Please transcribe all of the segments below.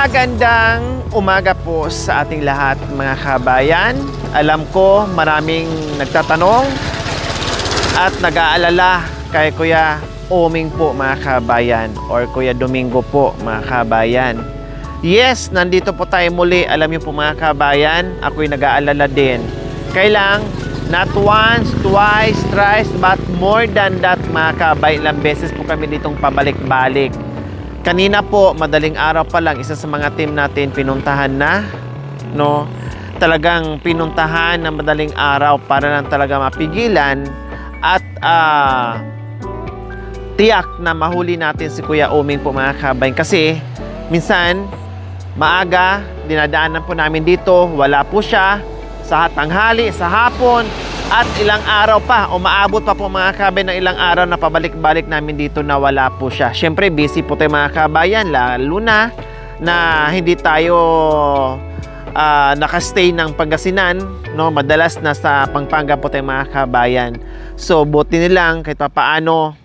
Magandang umaga po sa ating lahat mga kabayan. Alam ko maraming nagtatanong at nag-aalala kay Kuya Oming po mga kabayan or Kuya Domingo po mga kabayan. Yes, nandito po tayo muli. Alam niyo po mga kabayan, ako'y nag-aalala din. Kailang not once, twice, thrice, but more than that mga kabayan. Ilang beses po kami ditong pabalik-balik. Kanina po, madaling araw pa lang, isa sa mga team natin pinuntahan na, no? Talagang pinuntahan na madaling araw para lang talaga mapigilan at tiyak na mahuli natin si Kuya Oming po mga kabayan. Kasi minsan, maaga, dinadaanan po namin dito, wala po siya, sa tanghali, sa hapon, at ilang araw pa, umaabot pa po mga kabayan ng ilang araw na pabalik-balik namin dito na wala po siya. Siyempre, busy po tayo mga kabayan, lalo na hindi tayo nakastay ng Pangasinan, no? Madalas nasa Pampanga po tayo mga kabayan. So, buti nilang kahit pa paano,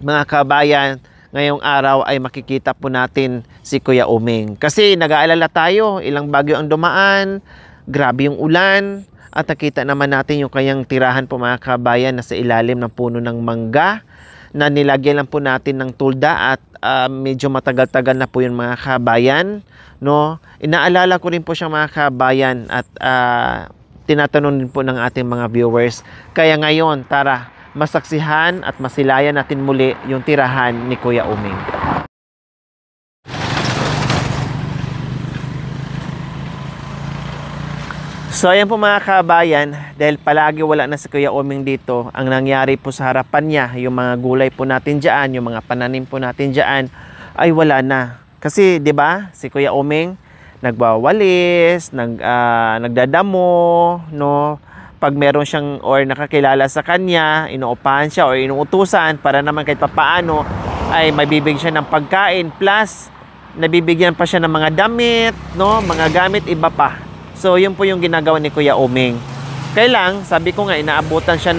mga kabayan, ngayong araw ay makikita po natin si Kuya Oming. Kasi nag-aalala tayo, ilang bagyo ang dumaan, grabe yung ulan, at nakita naman natin yung kanyang tirahan po mga kabayan na sa ilalim ng puno ng mangga na nilagyan lang po natin ng tulda at medyo matagal-tagal na po yun mga kabayan, no? Inaalala ko rin po siya mga kabayan at tinatanong din po ng ating mga viewers. Kaya ngayon, tara, masaksihan at masilayan natin muli yung tirahan ni Kuya Oming. So ayan po mga kabayan, dahil palagi wala na si Kuya Oming dito, ang nangyari po sa harapan niya, yung mga gulay po natin dyan, yung mga pananim po natin dyan, ay wala na. Kasi 'di ba si Kuya Oming, nagwawalis, nagdadamo, no? Pag meron siyang or nakakilala sa kanya, inuupahan siya o inuutusan para naman kahit papaano ay mabibigyan siya ng pagkain, plus nabibigyan pa siya ng mga damit, no? Mga gamit iba pa. So, yun po yung ginagawa ni Kuya Oming. Kailang, sabi ko nga, inaabot siya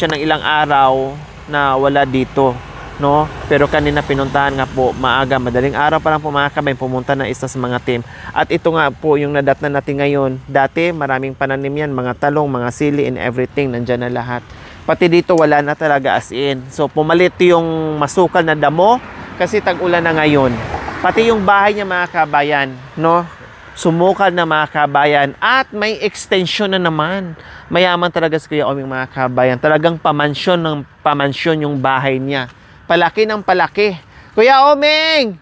ng ilang araw na wala dito, no? Pero kanina pinuntahan nga po, maaga, madaling araw pa lang po mga kabayan, pumunta na isa sa mga team. At ito nga po yung nadatnan natin ngayon. Dati, maraming pananim yan, mga talong, mga sili, and everything, nandyan na lahat. Pati dito, wala na talaga as in. So, pumalit yung masukal na damo, kasi tag-ulan na ngayon. Pati yung bahay niya mga kabayan, no? Sumukal na mga kabayan at may extension na naman. Mayaman talaga si Kuya Oming mga kabayan. Talagang pamansyon ng pamansyon yung bahay niya. Palaki ng palaki. Kuya Oming!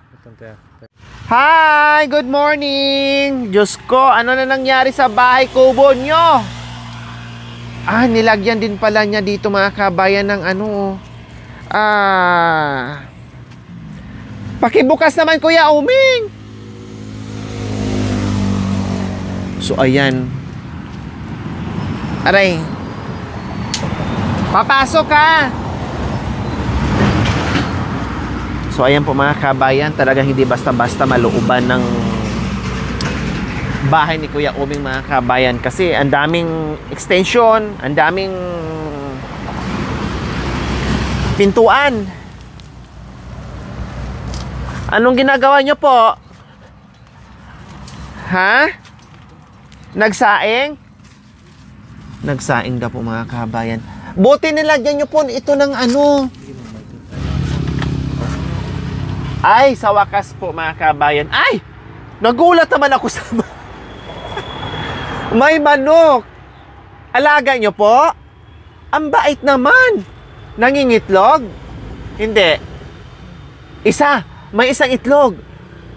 Hi! Good morning! Diyos ko, ano na nangyari sa bahay kubo nyo? Nilagyan din pala niya dito mga kabayan ng pakibukas naman Kuya Oming! So, ayan. Aray. Papasok ka! So, ayan po mga kabayan. Talagang hindi basta-basta malooban ng bahay ni Kuya Oming mga kabayan. Kasi ang daming extension, ang daming pintuan. Anong ginagawa nyo po? Ha? Nagsaing? Nagsaing daw po mga kabayan. Buti nilagyan nyo po ito ng Ay, sa wakas po mga kabayan. Ay! Nagulat naman ako sa may manok. Alaga nyo po? Ang bait naman. Nangingitlog? Hindi. Isa. May isang itlog.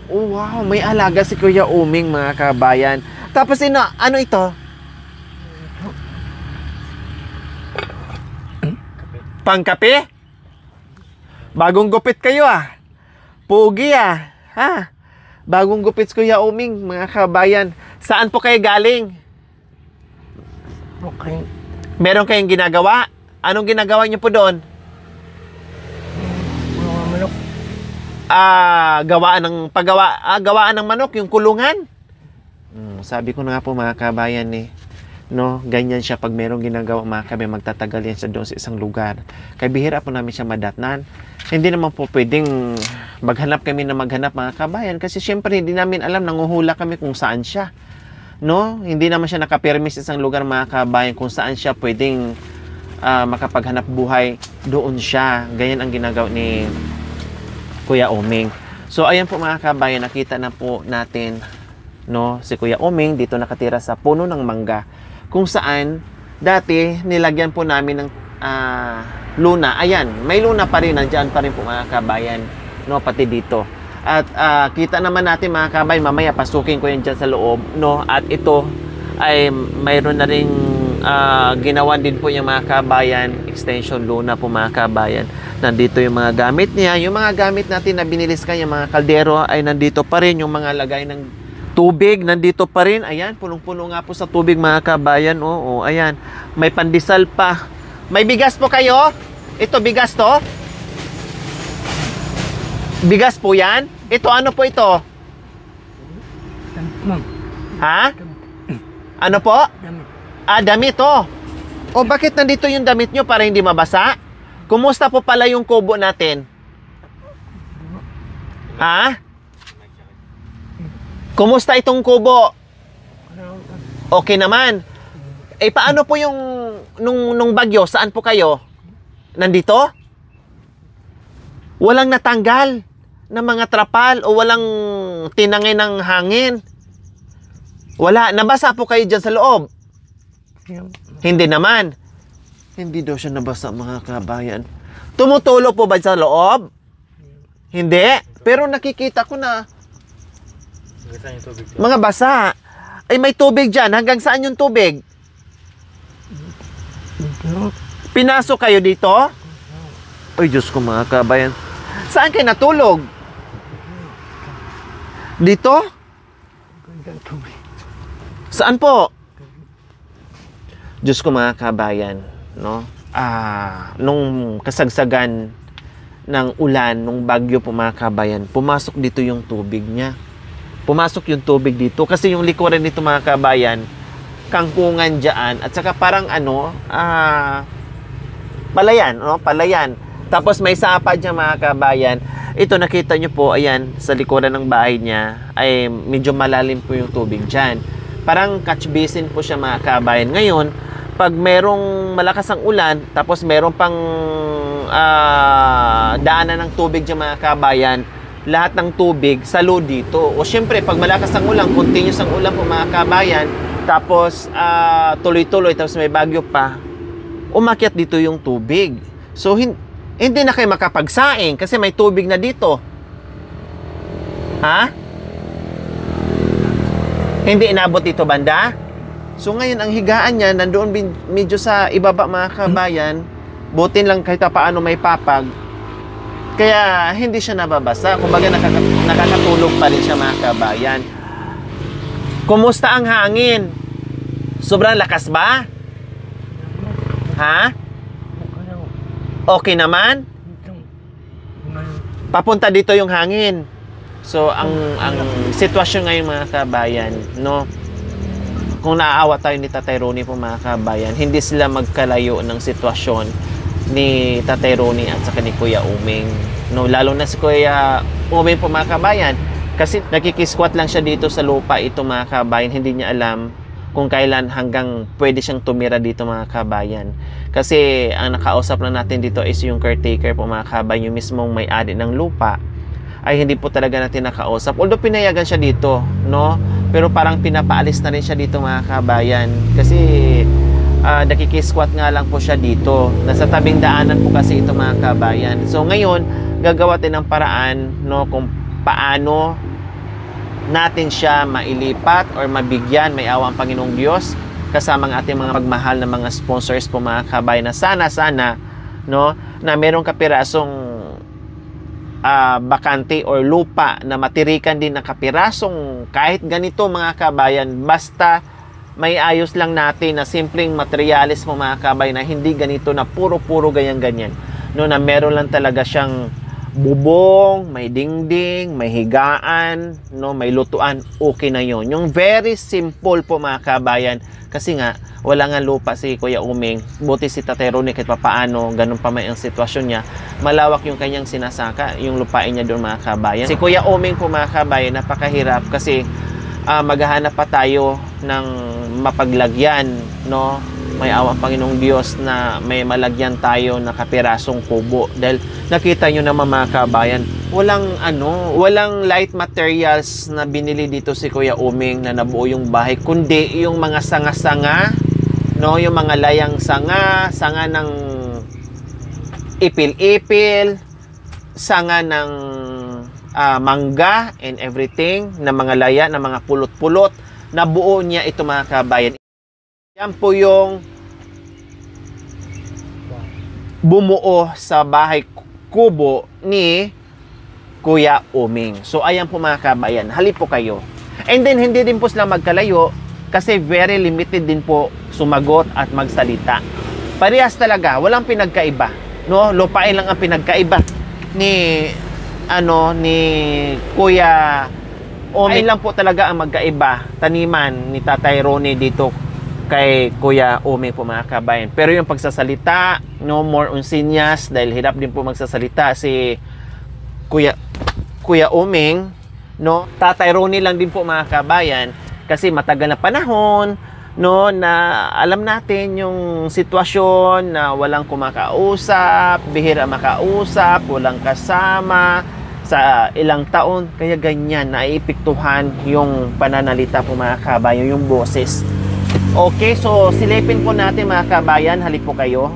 Oh, wow, may alaga si Kuya Oming mga kabayan. Tapos ano ito? Pangkape? Bagong gupit kayo Pugi ha? Bagong gupit si Kuya Oming mga kabayan. Saan po kayo galing? Okay. Meron kayong ginagawa? Anong ginagawa niyo po doon? Manok. Gawaan ng manok, yung kulungan. Sabi ko na nga po mga kabayan no, ganyan siya pag merong ginagawa mga kabayan, magtatagal yan siya doon sa isang lugar. Kaya bihira po namin siya madatnan. Hindi naman po pwedeng maghanap kami na maghanap mga kabayan kasi syempre hindi namin alam, nanguhula kami kung saan siya. No, hindi naman siya nakapirmi sa isang lugar mga kabayan kung saan siya pwedeng makapaghanap buhay, doon siya. Ganyan ang ginagawa ni Kuya Oming. So ayan po mga kabayan, nakita na po natin, no, si Kuya Oming dito nakatira sa puno ng mangga kung saan dati nilagyan po namin ng luna. Ayan, may luna pa rin, nandiyan pa rin po mga kabayan, no, pati dito. At kita naman natin mga kabayan, mamaya pasukin ko yan dyan sa loob, no, at ito ay mayroon na ring ginawan din po yung mga kabayan, extension luna po mga kabayan. Nandito yung mga gamit niya, yung mga gamit natin na binilis kanya, mga kaldero ay nandito pa rin, yung mga lagay ng tubig nandito pa rin. Ayan, punong-puno nga po sa tubig mga kabayan. Oo, ayan, may pandesal pa. May bigas po kayo? Ito bigas to? Bigas po yan? Ito ano po ito? Ha? Ano po? Damit to. O bakit nandito yung damit nyo para hindi mabasa? Kumusta po pala yung kubo natin? Ha? Kumusta itong kubo? Okay naman. Eh paano po yung nung bagyo? Saan po kayo? Nandito? Walang natanggal na mga trapal o walang tinangay ng hangin? Wala. Nabasa po kayo dyan sa loob? Hindi naman. Hindi daw siya nabasa mga kabayan. Tumutulo po ba sa loob? Hindi. Pero nakikita ko na mga basa. Ay may tubig dyan. Hanggang saan yung tubig? Pinasok kayo dito? Ay Diyos ko mga kabayan. Saan kayo natulog? Dito? Saan po? Diyos ko mga kabayan, no? Nung kasagsagan ng ulan, nung bagyo po mga kabayan, pumasok dito yung tubig niya. Pumasok yung tubig dito kasi yung likuran nito mga kabayan, kangkungan dyan at saka parang palayan, no? Palayan. Tapos may sapa dyan mga kabayan. Ito nakita nyo po, ayan, sa likuran ng bahay niya ay medyo malalim po yung tubig dyan. Parang catch basin po siya mga kabayan. Ngayon, pag merong malakas ang ulan, tapos meron pang daanan ng tubig dyan mga kabayan, lahat ng tubig salo dito. O syempre, pag malakas ang ulan, continuous ang ulan po mga kabayan, tapos tuloy-tuloy, tapos may bagyo pa, umakyat dito yung tubig. So, hindi na kayo makapagsaing kasi may tubig na dito. Ha? Hindi inabot dito banda? So ngayon, ang higaan niya, nandoon medyo sa ibaba mga kabayan, butin lang kahit paano may papag, kaya hindi siya nababasa. Kumbaga nakakatulog pa rin siya mga kabayan. Kumusta ang hangin? Sobrang lakas ba? Ha? Okay naman? Papunta dito yung hangin. So ang sitwasyon ngayon mga kabayan, no? Kung naaawa tayo ni Tatay Ronnie po mga kabayan, hindi sila magkalayo ng sitwasyon ni Tatay Ronnie at saka ni Kuya Uming. No, lalo na si Kuya Uming po mga kabayan, kasi nakikisquat lang siya dito sa lupa ito mga kabayan, hindi niya alam kung kailan hanggang pwede siyang tumira dito mga kabayan. Kasi ang nakausap na natin dito is yung caretaker po mga kabayan, yung mismong may-ari ng lupa, ay hindi po talaga natin nakausap. Although pinayagan siya dito, no? Pero parang pinapaalis na rin siya dito mga kabayan. Kasi nakikisquat nga lang po siya dito. Nasa tabing daanan po kasi ito mga kabayan. So ngayon, gagawa tayo ng paraan, no? Kung paano natin siya mailipat or mabigyan, may awa ang Panginoong Diyos, kasama ang ating mga magmahal na mga sponsors po mga kabayan, na sana, no? Na merong kapirasong bakante or lupa na matirikan din ng kapirasong kahit ganito mga kabayan, basta may ayos lang natin na simpleng materialis mo mga kabayan, na hindi ganito na puro ganyan no, na meron lang talaga siyang bubong, may dingding, may higaan, no, may lutuan, okay na yon. Yung very simple po mga kabayan, kasi nga wala nga lupa si Kuya Uming, buti si Tatay Ronnie kahit papaano, ganun pa may ang sitwasyon niya, malawak yung kanyang sinasaka, yung lupain niya doon mga kabayan. Si Kuya Uming po mga kabayan, napakahirap kasi maghahanap pa tayo ng mapaglagyan, no? May awa Panginoong Diyos na may malagyan tayo na kapirasong kubo, dahil nakita nyo naman mga kabayan, walang light materials na binili dito si Kuya Uming na nabuo yung bahay, kundi yung mga sanga-sanga, no, yung mga layang sanga ng ipil-ipil, sanga ng mangga and everything, na mga laya, na mga pulot-pulot, nabuo niya ito mga kabayan. Yan po yung bumuo sa bahay kubo ni Kuya Uming. So ayan po mga kabayan, halip po kayo. And then hindi din po sila magkalayo kasi very limited din po sumagot at magsalita. Parehas talaga, walang pinagkaiba, no? Lupain lang ang pinagkaiba ni Kuya Uming. Ayun lang po talaga ang magkaiba, taniman ni Tatay Ronnie dito kay Kuya Uming po mga kabayan. Pero yung pagsasalita, no, more on sinyas, dahil hirap din po magsasalita si Kuya Uming, no. Tatay Ronnie lang din po mga kabayan kasi matagal na panahon, no, na alam natin yung sitwasyon na walang kumakausap, bihira makausap, walang kasama sa ilang taon, kaya ganyan naiipektuhan yung pananalita po mga kabayan, yung boses. Okay, so silipin po natin mga kabayan, halip po kayo.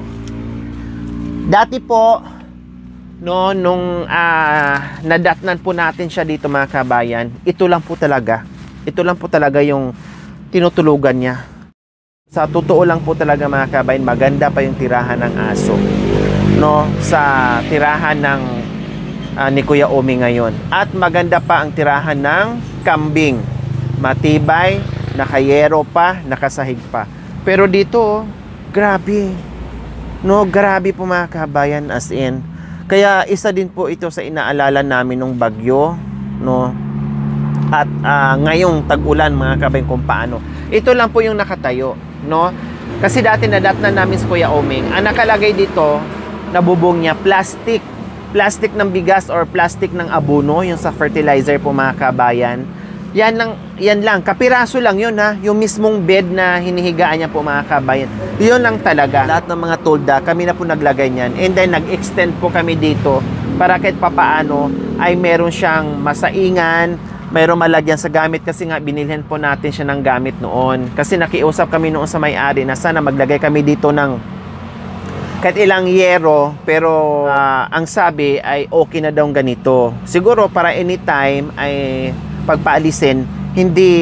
Dati po, no, nung nadatnan po natin siya dito mga kabayan, ito lang po talaga yung tinutulugan niya. Sa totoo lang po talaga mga kabayan, maganda pa yung tirahan ng aso, no, sa tirahan ng ni Kuya Uming ngayon. At maganda pa ang tirahan ng kambing, matibay, nakayero pa, nakasahig pa. Pero dito, grabe. No, grabe po mga kabayan, as in. Kaya isa din po ito sa inaalala namin nung bagyo, no? At ngayong tag-ulan mga kabayan kung paano. Ito lang po yung nakatayo, no? Kasi dati nadatnan namin si Kuya Uming. Ang nakalagay dito, nabubong niya, plastic. Plastic ng bigas or plastic ng abono, yung sa fertilizer po mga kabayan. Yan lang, kapiraso lang yun ha, yung mismong bed na hinihigaan niya po mga kabayan, yun lang talaga. Lahat ng mga tolda, kami na po naglagay niyan, and then nag-extend po kami dito para kahit papaano ay meron siyang masaingan, mayroong malagyan sa gamit, kasi nga binilhan po natin siya ng gamit noon, kasi nakiusap kami noon sa may-ari na sana maglagay kami dito ng kahit ilang yero, pero ang sabi ay okay na daw ganito, siguro para anytime ay pagpaalisin, hindi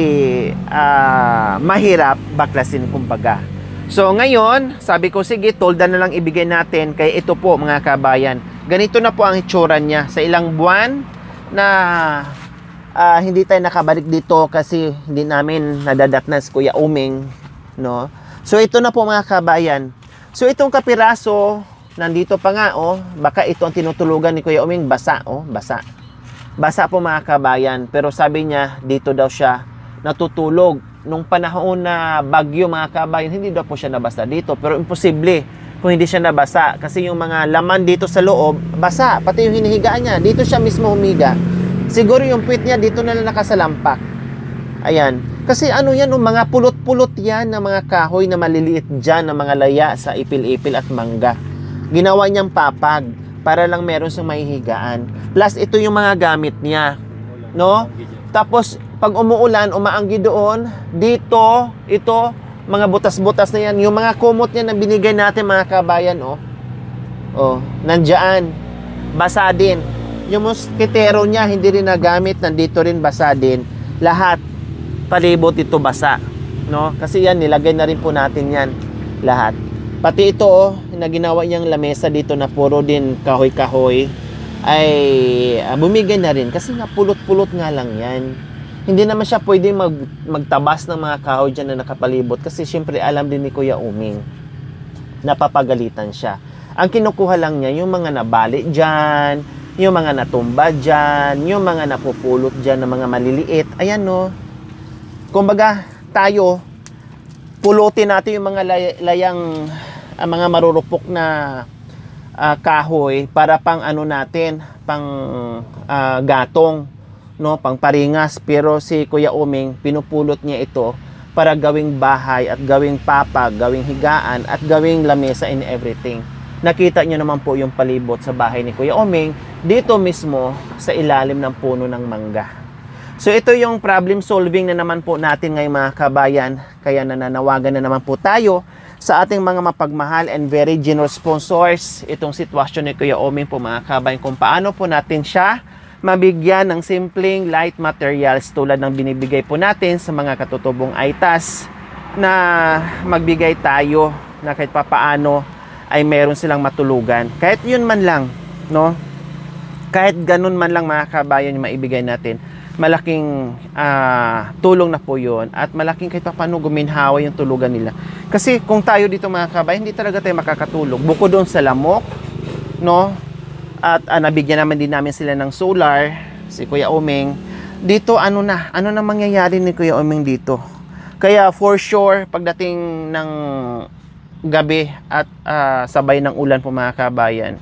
mahirap baklasin kumbaga. So ngayon, sabi ko sige, tolda na lang ibigay natin, kay ito po mga kabayan. Ganito na po ang itsura niya sa ilang buwan na hindi tayo nakabalik dito kasi hindi namin nadadatnan si Kuya Uming, no? So ito na po mga kabayan. So itong kapiraso, nandito pa nga, oh, baka ito ang tinutulugan ni Kuya Uming, basa, oh, basa. Basa po mga kabayan, pero sabi niya dito daw siya natutulog nung panahon na bagyo mga kabayan, hindi daw po siya nabasa dito, pero imposible kung hindi siya nabasa kasi yung mga laman dito sa loob basa, pati yung hinihigaan niya dito siya mismo humiga, siguro yung puwit niya dito na lang nakasalampak. Ayan, kasi ano yan, mga pulot-pulot yan ng mga kahoy na maliliit dyan, ng mga laya sa ipil-ipil at mangga, ginawa niyang papag para lang meron siyang mahihigaan. Plus, ito yung mga gamit niya, no? Tapos, pag umuulan, umaanggi doon, dito, ito, mga butas-butas na yan. Yung mga kumot niya na binigay natin, mga kabayan, oh. Oh, nandyan. Basa din. Yung moskitero niya, hindi rin nagamit, nandito rin basa din. Lahat, palibot ito basa, no? Kasi yan, nilagay na rin po natin yan, lahat. Pati ito, oh, na ginawa niyang lamesa dito na puro din kahoy-kahoy, ay bumigay na rin. Kasi nga, pulot-pulot nga lang yan. Hindi naman siya pwede magtabas ng mga kahoy dyan na nakapalibot. Kasi syempre, alam din ni Kuya Uming, napapagalitan siya. Ang kinukuha lang niya, yung mga nabali dyan, yung mga natumba dyan, yung mga napupulot dyan ng mga maliliit. Ayan no. Kumbaga, tayo, pulutin natin yung mga layang, mga marurupok na kahoy para pang ano natin, pang gatong, no, pang paringas. Pero si Kuya Uming, pinupulot niya ito para gawing bahay at gawing papag, gawing higaan at gawing lamesa and everything. Nakita niyo naman po yung palibot sa bahay ni Kuya Uming dito mismo sa ilalim ng puno ng mangga. So ito yung problem solving na naman po natin ngayong mga kabayan. Kaya nananawagan na naman po tayo sa ating mga mapagmahal and very generous sponsors itong sitwasyon ni Kuya Uming po mga kabayan, kung paano po natin siya mabigyan ng simpleng light materials tulad ng binibigay po natin sa mga katutubong aitas, na magbigay tayo na kahit papaano ay meron silang matulugan. Kahit yun man lang, no? Kahit ganun man lang mga kabayan yung maibigay natin, malaking tulong na po yun, at malaking kahit paano guminhawa yung tulugan nila. Kasi kung tayo dito mga kabayan, hindi talaga tayo makakatulog. Bukod doon sa lamok, no? At nabigyan naman din namin sila ng solar, si Kuya Uming. Dito ano na mangyayari ni Kuya Uming dito. Kaya for sure, pagdating ng gabi at sabay ng ulan po mga kabayan,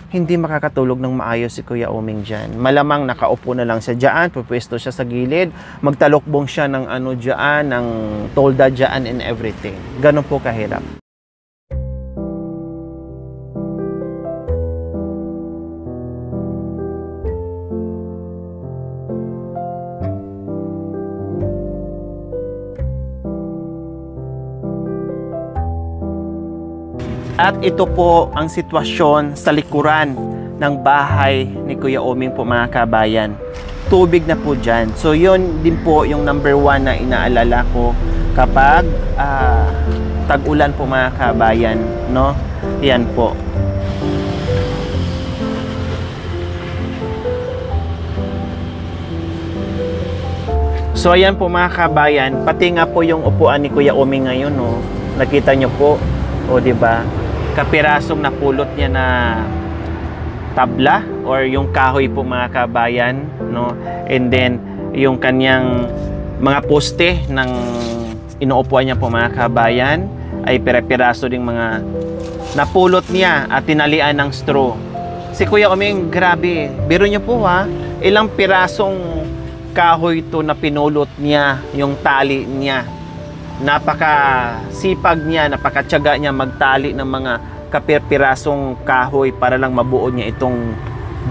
hindi makakatulog ng maayos si Kuya Uming dyan. Malamang nakaupo na lang siya dyan, pupwesto siya sa gilid, magtalokbong siya ng ano dyan, ng tolda dyan and everything. Ganun po kahirap. At ito po ang sitwasyon sa likuran ng bahay ni Kuya Uming po mga kabayan. Tubig na po dyan. So yun din po yung number 1 na inaalala ko kapag tag-ulan po mga kabayan, no? Yan po. So ayan po mga kabayan, pati nga po yung upuan ni Kuya Uming ngayon, no? Nakita nyo po, o di ba? Kapirasong napulot niya na tabla or yung kahoy po mga kabayan, no? And then yung kanyang mga poste ng inuupuan niya po mga kabayan ay pira-piraso ding mga napulot niya at tinalian ng straw. Si Kuya Uming, grabe, biro niyo po ha, ilang pirasong kahoy to na pinulot niya, yung tali niya. Napakasipag niya, napakatyaga niya magtali ng mga kapirpirasong kahoy para lang mabuo niya itong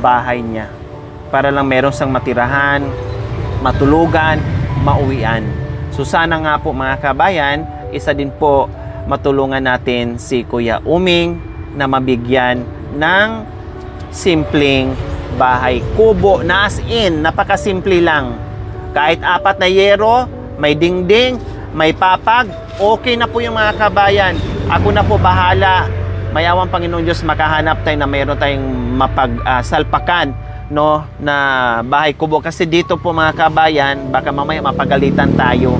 bahay niya, para lang meron siyang matirahan, matulugan, mauwian. So sana nga po mga kabayan, isa din po matulungan natin si Kuya Uming na mabigyan ng simpleng bahay kubo na as in, napakasimple lang. Kahit 4 na yero, may dingding, may papag, okay na po yung mga kabayan. Ako na po bahala. Mayawang Panginoon Diyos, makahanap tayo na mayroon tayong mapagsalpakan, no, na bahay kubo. Kasi dito po mga kabayan, baka mamaya mapagalitan tayo.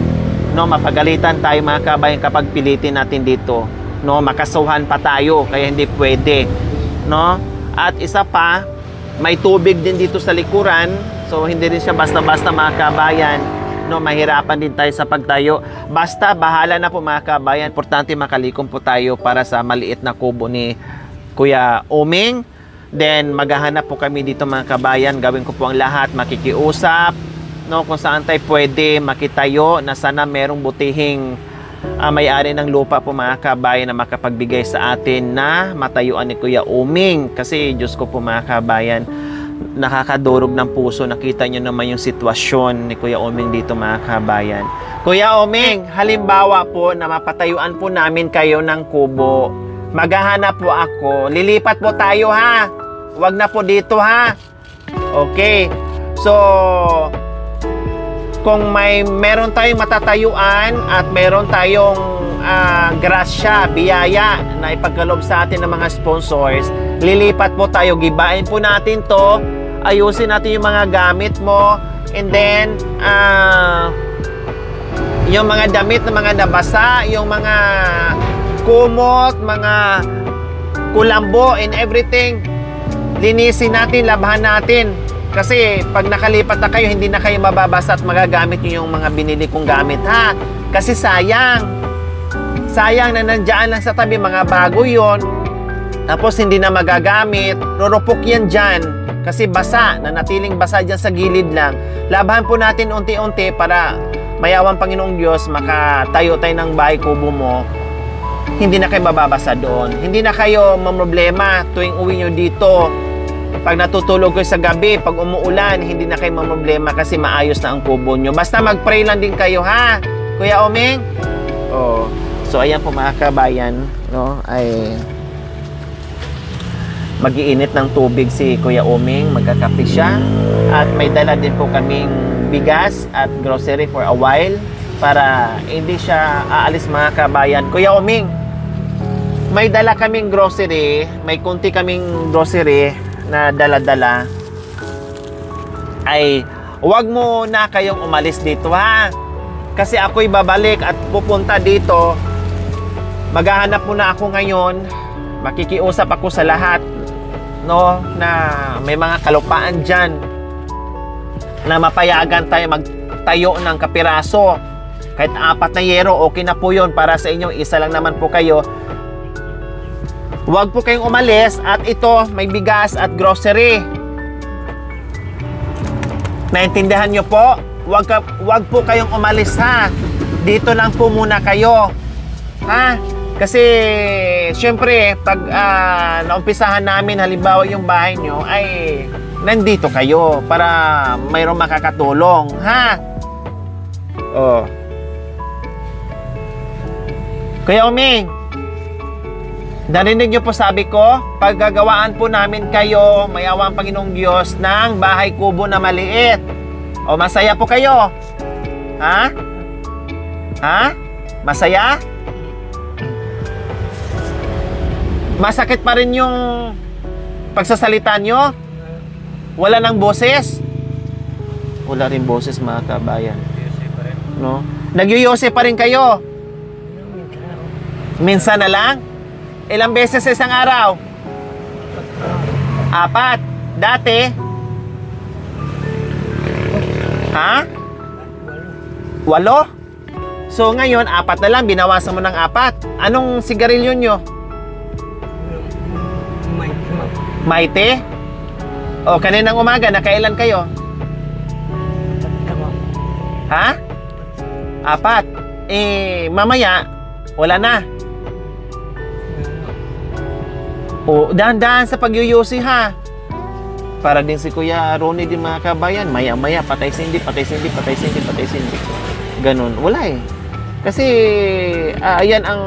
No, mapagalitan tayo mga kabayan kapag pilitin natin dito. No, makasuhan pa tayo, kaya hindi pwede. No? At isa pa, may tubig din dito sa likuran. So hindi rin siya basta-basta mga kabayan. No, mahirapan din tayo sa pagtayo. Basta bahala na po mga kabayan. Importante makalikom po tayo para sa maliit na kubo ni Kuya Uming. Then maghahanap po kami dito mga kabayan. Gawin ko po ang lahat, makikiusap, no, kung saan tayo pwede makitayo na sana merong butihing may-ari ng lupa po mga kabayan na makapagbigay sa atin na matayuan ni Kuya Uming. Kasi Diyos ko po mga kabayan, nakakadurog ng puso. Nakita nyo naman yung sitwasyon ni Kuya Uming dito mga kabayan. Kuya Uming, halimbawa po na mapatayuan po namin kayo ng kubo, maghahanap po ako, lilipat po tayo ha, wag na po dito ha. Okay, so kung meron tayong matatayuan at meron tayong grasya, biyaya na ipagkaloob sa atin ng mga sponsors, lilipat po tayo, gibain po natin to, ayusin natin yung mga gamit mo, and then yung mga damit na mga nabasa, yung mga kumot, mga kulambo and everything, linisin natin, labhan natin. Kasi pag nakalipat na kayo, hindi na kayo mababasa at magagamit nyo yung mga binili kong gamit, ha? Kasi sayang. Sayang na nandiyan lang sa tabi, mga bago yon. Tapos hindi na magagamit. Rurupok yan dyan. Kasi basa, nanatiling basa dyan sa gilid lang. Labhan po natin unti-unti para mayawang Panginoong Diyos, makatayo tayo ng bahay kubo mo. Hindi na kayo mababasa doon. Hindi na kayo mamroblema tuwing uwi nyo dito. Pag natutulog kayo sa gabi, pag umuulan, hindi na kayo mamroblema kasi maayos na ang kubo nyo. Basta mag-pray lang din kayo, ha? Kuya Omeng? Oh. So, ayan po mga kabayan, no? Ay mag-iinit ng tubig si Kuya Omeng, magkakape siya. At may dala din po kaming bigas at grocery for a while para hindi siya aalis mga kabayan. Kuya Omeng, may dala kaming grocery, may kunti kaming grocery na dala-dala. Ay, huwag mo na kayong umalis dito, ha? Kasi ako'y babalik at pupunta dito. Maghahanap muna ako ngayon. Makikiusap ako sa lahat, no, na may mga kalupaan dyan na mapayagan tayo magtayo ng kapiraso. Kahit 4 na yero, okay na po yun para sa inyo. Isa lang naman po kayo. Huwag po kayong umalis at ito, may bigas at grocery. Naintindihan nyo po? Huwag po kayong umalis, ha? Dito lang po muna kayo. Ha? Kasi, syempre, pag naumpisahan namin, halimbawa yung bahay nyo, ay nandito kayo para mayroong makakatulong, ha? Oh. Kuya Omeng, narinig nyo po sabi ko, paggagawaan po namin kayo, mayawang Panginoong Diyos, ng bahay kubo na maliit. O, masaya po kayo? Ha? Ha? Masaya? Masakit pa rin yung pagsasalita nyo? Wala nang boses? Wala rin boses mga kabayan. No? Nagyuyose pa rin kayo? Minsan na lang? Ilang beses sa isang araw? 4. Dati? Ha? 8? So ngayon, 4 na lang, binawasan mo ng 4. Anong sigarilyo nyo? Maite? O, kaninang umaga, nakailan kayo? Ha? 4. Eh, mamaya, wala na. O, dahan-dahan sa pagyuyusi, ha? Para din si Kuya Ronnie din mga kabayan, maya-maya, patay sindi, patay sindi, patay sindi, patay sindi. Ganun. Wala eh. Kasi, ayan ang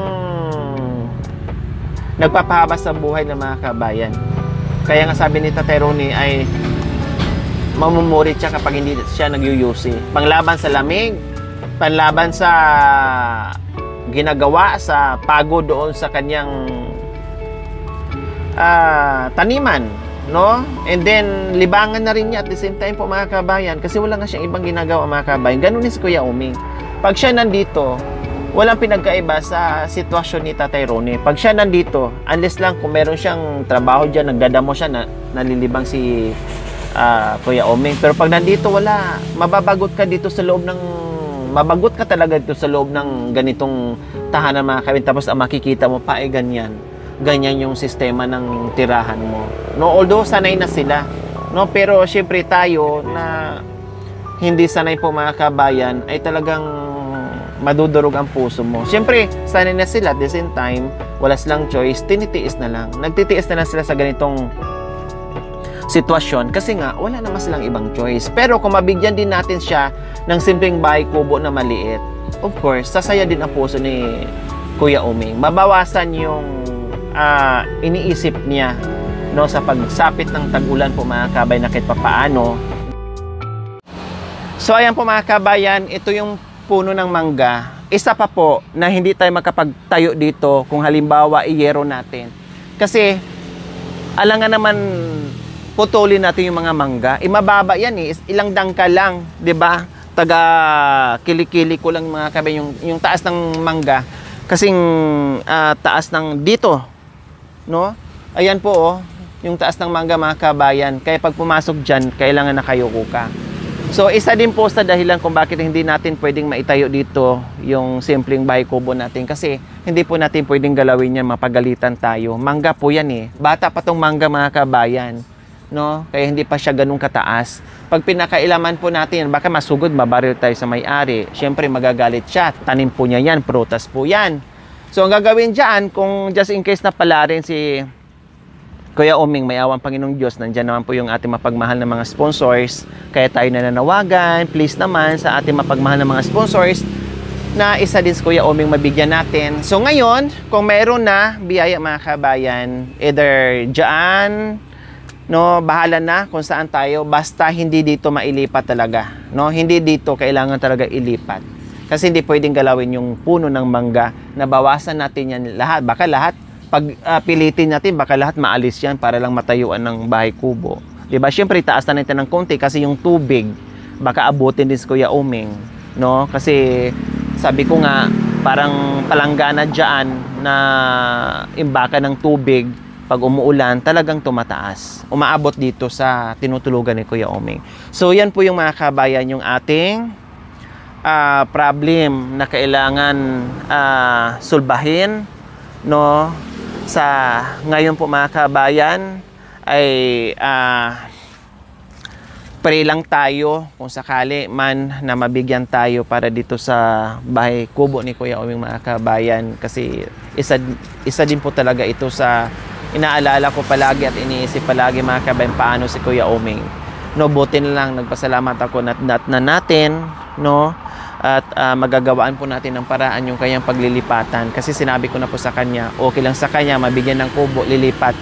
nagpapahaba sa buhay ng mga kabayan. Kaya nga sabi ni Tatay Ronnie ay mamumurit siya kapag hindi siya nagyuyusi. Panglaban sa lamig, panlaban sa ginagawa, sa pagod doon sa kanyang taniman, no? And then libangan na rin niya at the same time po mga kabayan kasi wala nga siyang ibang ginagawa mga kabayan. Ganun din si Kuya Omeng. Pag siya nandito, walang pinagkaiba sa sitwasyon ni Tatay Ronnie. Pag siya nandito, unless lang kung meron siyang trabaho dyan, nagdadamo siya, nalilibang si Kuya Omeng. Pero pag nandito, wala. Mababagot ka dito sa loob ng mabagot ka talaga dito sa loob ng ganitong tahanan mga kabayan. Tapos ang makikita mo pa ay ganyan. Ganyan yung sistema ng tirahan mo. No, although sanay na sila, no, pero syempre tayo na hindi sanay po mga kabayan ay talagang madudurog ang puso mo. Syempre, sanay na sila at the same time, wala silang choice, tinitiis na lang. Nagtitiis na lang sila sa ganitong sitwasyon kasi nga wala naman silang ibang choice. Pero kung mabigyan din natin siya ng simpleng bahay kubo na maliit, of course, sasaya din ang puso ni Kuya Omeng. Mabawasan yung iniisip niya, no, sa pagsapit ng tag-ulan po mga kabayan na kahit papaano. So ayan po mga kabayan, ito yung puno ng mangga. Isa pa po na hindi tayo makapagtayo dito kung halimbawa iyero natin. Kasi alangan naman putulin natin yung mga mangga. Mababa yan eh. Ilang dangka lang, 'di ba? Taga kilikili ko lang mga kabayan yung taas ng mangga. Kasing taas ng dito, no? Ayan po oh. yung taas ng mangga mga kabayan. Kaya pag pumasok dyan, kailangan nakayuko ka. So, isa din po sa dahilan kung bakit hindi natin pwedeng maitayo dito yung simpleng bahay kubo natin. Kasi hindi po natin pwedeng galawin yan, mapagalitan tayo. Mangga po yan eh. Bata pa tong mangga mga kabayan. No? Kaya hindi pa siya ganun kataas. Pag pinakailaman po natin, baka masugod, mabaril tayo sa may-ari. Siyempre magagalit siya. Tanim po niya yan, prutas po yan. So, ang gagawin dyan, kung just in case na pala rin si Kuya Oming, may awang Panginoong Diyos, nandyan naman po yung ating mapagmahal na mga sponsors. Kaya tayo nananawagan, please naman sa ating mapagmahal na mga sponsors na isa din si Kuya Oming mabigyan natin. So ngayon, kung mayroon na biyaya mga kabayan, either dyan, no, bahala na kung saan tayo, basta hindi dito mailipat talaga. No? Hindi dito kailangan talaga ilipat. Kasi hindi pwedeng galawin yung puno ng mangga, na bawasan natin yan lahat. Baka lahat pag pilitin natin, baka lahat maalis yan para lang matayuan ng bahay kubo. Diba? Siyempre, taas na natin ng konti kasi yung tubig, baka abutin din si Kuya Oming. No? Kasi, sabi ko nga, parang palanggana dyan na imbaka ng tubig, pag umuulan, talagang tumataas. Umaabot dito sa tinutulugan ni Kuya Oming. So, yan po yung mga kabayan, yung ating problem na kailangan sulbahin, no? Sa ngayon po mga kabayan ay pray lang tayo kung sakali man na mabigyan tayo para dito sa bahay kubo ni Kuya Oming mga kabayan, kasi isa din po talaga ito sa inaalala ko palagi at iniisip palagi mga kabayan, paano si Kuya Oming. No, buti na lang nagpasalamat ako na natin, no? At magagawaan po natin ng paraan yung kanyang paglilipatan, kasi sinabi ko na po sa kanya, okay lang sa kanya mabigyan ng kubo, lilipat.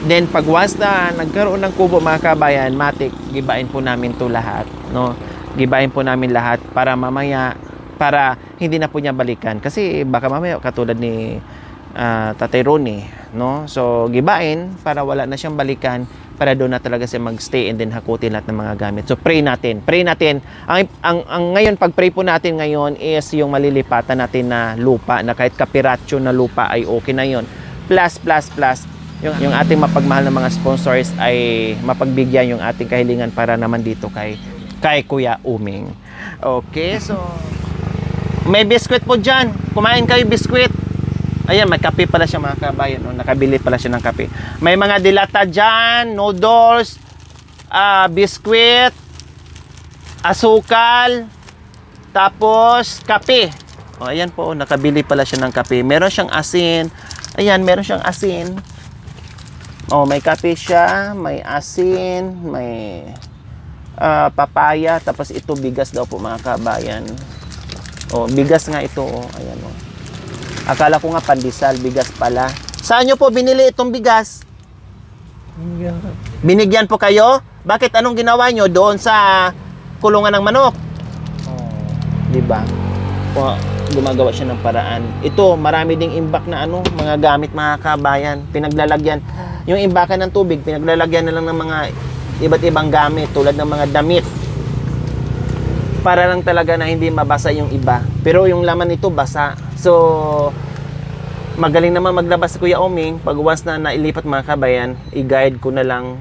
Then pag once na nagkaroon ng kubo mga kabayan, matik gibain po namin to lahat, no? Gibain po namin lahat para mamaya, para hindi na po niya balikan, kasi baka mamaya katulad ni Tatay Ronnie, no? So gibain para wala na siyang balikan, para doon na talaga siya magstay and then hakutin lahat ng mga gamit. So pray natin. Ang ngayon, pag pray po natin ngayon is yung malilipatan natin na lupa, na kahit kapiratso na lupa ay okay na yon. Plus, yung ating mapagmahal ng mga sponsors ay mapagbigyan yung ating kahilingan para naman dito kay Kuya Oming. Okay, so may biskwit po dyan. Kumain kayo biskwit. Ayan, may kape pala siya mga kabayan. No? Nakabili pala siya ng kape. May mga dilata dyan, noodles, biskwit, asukal, tapos kape. O, ayan po, nakabili pala siya ng kape. Meron siyang asin. Ayan, meron siyang asin. O, may kape siya, may asin, may papaya, tapos ito bigas daw po mga kabayan. O, bigas nga ito. O, ayan o. Akala ko nga pandesal, bigas pala. Saan nyo po binili itong bigas? Binigyan po kayo? Bakit? Anong ginawa nyo doon sa kulungan ng manok? Diba? O, gumagawa siya ng paraan. Ito, marami ding imbak na mga gamit mga kabayan. Pinaglalagyan. Yung imbakan ng tubig, pinaglalagyan na lang ng mga iba't ibang gamit tulad ng mga damit. Para lang talaga na hindi mabasa yung iba. Pero yung laman nito basa. So, magaling naman maglabas si Kuya Oming. Pag once na nailipat mga kabayan, i-guide ko na lang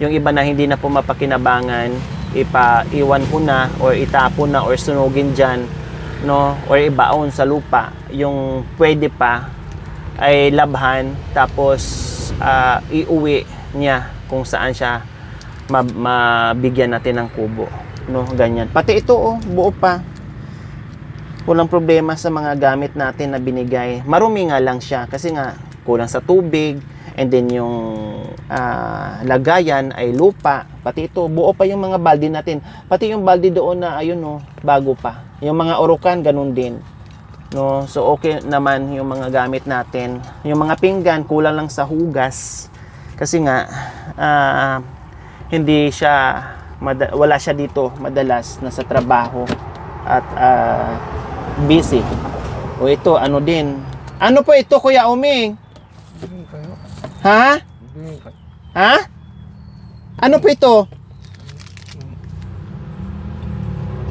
yung iba na hindi na po mapakinabangan, ipaiwan ko na or itapon na or sunugin dyan, no? Or ibaon sa lupa. Yung pwede pa ay labhan, tapos iuwi niya kung saan siya mabigyan natin ng kubo, no? Ganyan. Pati ito buo pa. Walang problema sa mga gamit natin na binigay. Marumi nga lang siya kasi nga kulang sa tubig, and then yung lagayan ay lupa. Pati ito, buo pa yung mga balde natin. Pati yung balde doon na ayun bago pa. Yung mga urukan ganun din. No, so okay naman yung mga gamit natin. Yung mga pinggan kulang lang sa hugas. Kasi nga hindi siya wala siya dito madalas, nasa trabaho at busy. O ito, din. Ano po ito, Kuya Oming? Ha? Ha? Ano po ito?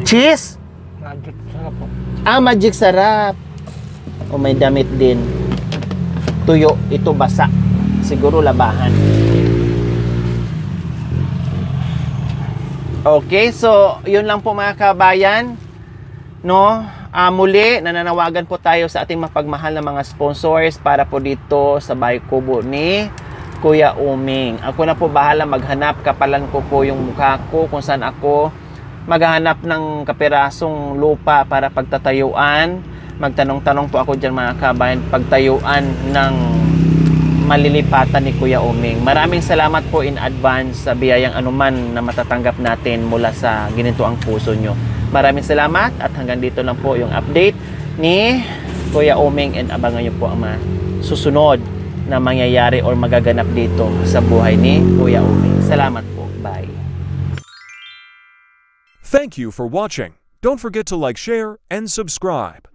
Cheese? Magic sarap po. Magic sarap. O may damit din. Tuyo, ito basa. Siguro labahan. Okay, so yun lang po mga kabayan, no? Muli, nananawagan po tayo sa ating mapagmahal na mga sponsors para po dito sa Bahay Kubo ni Kuya Uming. Ako na po bahala maghanap, kapalan ko po yung mukha ko kung saan ako maghahanap ng kapirasong lupa para pagtatayuan. Magtanong-tanong po ako dyan mga kabayan, pagtayuan ng malilipatan ni Kuya Uming. Maraming salamat po in advance sa biyayang anuman na matatanggap natin mula sa Ginintuang Puso nyo. Maraming salamat at hanggang dito lang po yung update ni Kuya Uming, and abangan nyo po ang mga susunod na mangyayari or magaganap dito sa buhay ni Kuya Uming. Salamat po. Bye. Thank you for watching. Don't forget to like, share, and subscribe.